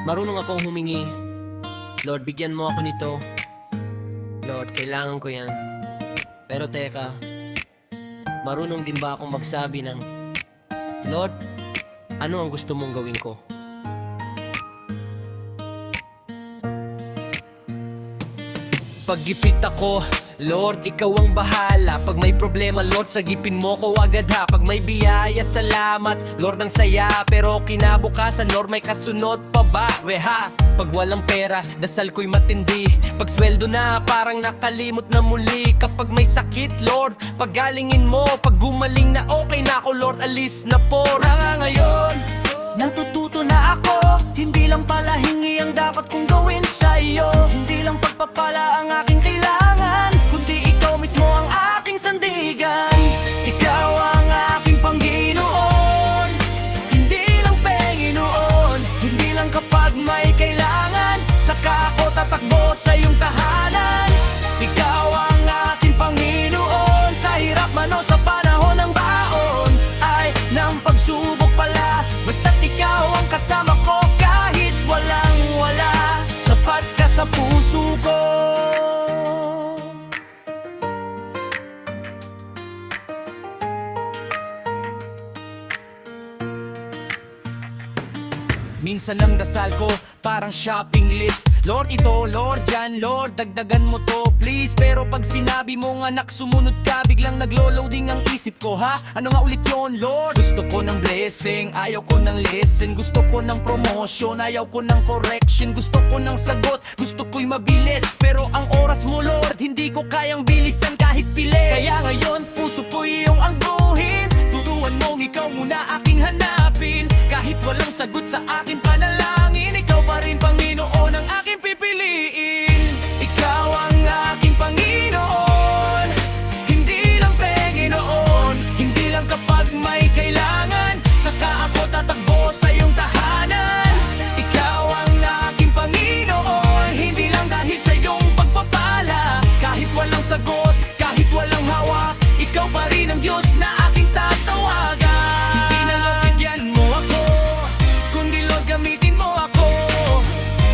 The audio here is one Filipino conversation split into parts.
Marunong akong humingi. Lord, bigyan mo ako nito. Lord, kailangan ko yan. Pero teka, marunong din ba akong magsabi ng, Lord, ano ang gusto mong gawin ko? Paggipit ako, Lord, ikaw ang bahala. Pag may problema, Lord, sagipin mo ko agad ha. Pag may biyaya, salamat, Lord, ang saya. Pero kinabukasan, Lord, may kasunod pa ba? Weha, pag walang pera, dasal ko'y matindi. Pag sweldo na, parang nakalimot na muli. Kapag may sakit, Lord, pagalingin mo. Pag gumaling na, okay na ako, Lord, alis na po. Ranga ngayon, natututo na ako. Hindi lang pala hingi ang dapat kong gawin sa iyo. Hindi lang pagpapala ang aking kailangan, kundi ikaw mismo ang aking sandigan. Ikaw ang aking Panginoon, hindi lang Panginoon. Hindi lang kapag may kailangan, saka ako tatakbo sa iyong tahanan. Ikaw ang aking Panginoon, sa hirap man o sa panahon ng baon ay ng pagsubok pala. Basta't ikaw ang kasama ko, kahit walang wala, sapat ka sa puso ko. Minsan ang dasal ko, parang shopping list. Lord ito, Lord yan, Lord dagdagan mo to please. Pero pag sinabi mong anak sumunod ka, biglang naglo-loading ang isip ko ha. Ano nga ulit yon, Lord? Gusto ko ng blessing, ayaw ko ng lesson. Gusto ko ng promotion, ayaw ko ng correction. Gusto ko ng sagot, gusto ko'y mabilis. Pero ang oras mo, Lord, hindi ko kayang bilisan kahit pili. Kaya ngayon, puso ko iyong angguhin. Turuan mong ikaw muna aking hanapin. Kahit walang sagot sa akin panalangin, ikaw pa rin Panginoon ang aking pipiliin. Ikaw ang aking Panginoon, hindi lang Panginoon. Hindi lang kapag may kailangan, saka ako tatakbo sa iyong tahanan. Ikaw ang aking Panginoon, hindi lang dahil sa iyong pagpapala. Kahit walang sagot, kahit walang hawak, ikaw pa rin ang Diyos na aking tatawagan. Hindi na Lord bigyan mo ako, kundi Lord gamitin mo ako.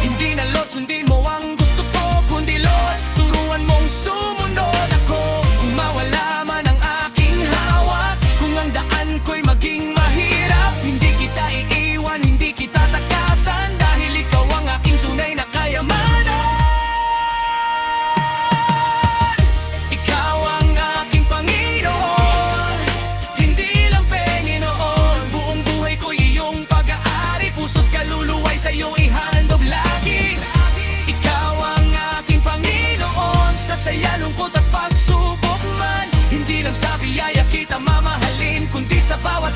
Hindi na Lord sundin mo ang gusto ko, kundi Lord turuan mong sumunod ako. Kung mawala man ang aking hawak, kung ang daan ko'y maging mahirap, hindi kita iiwan, hindi kita takasan, dahil ikaw ang aking tunay na kayamanan. Ikaw ang aking Panginoon, hindi lang Panginoon. Buong buhay ko iyong pag-aari, puso't kaluluway sa iyo ihandog lagi. Ikaw ang aking Panginoon, sa saya, lungkot at pagsubok man. Hindi lang sa biyaya kita mamahalin, kundi sa bawat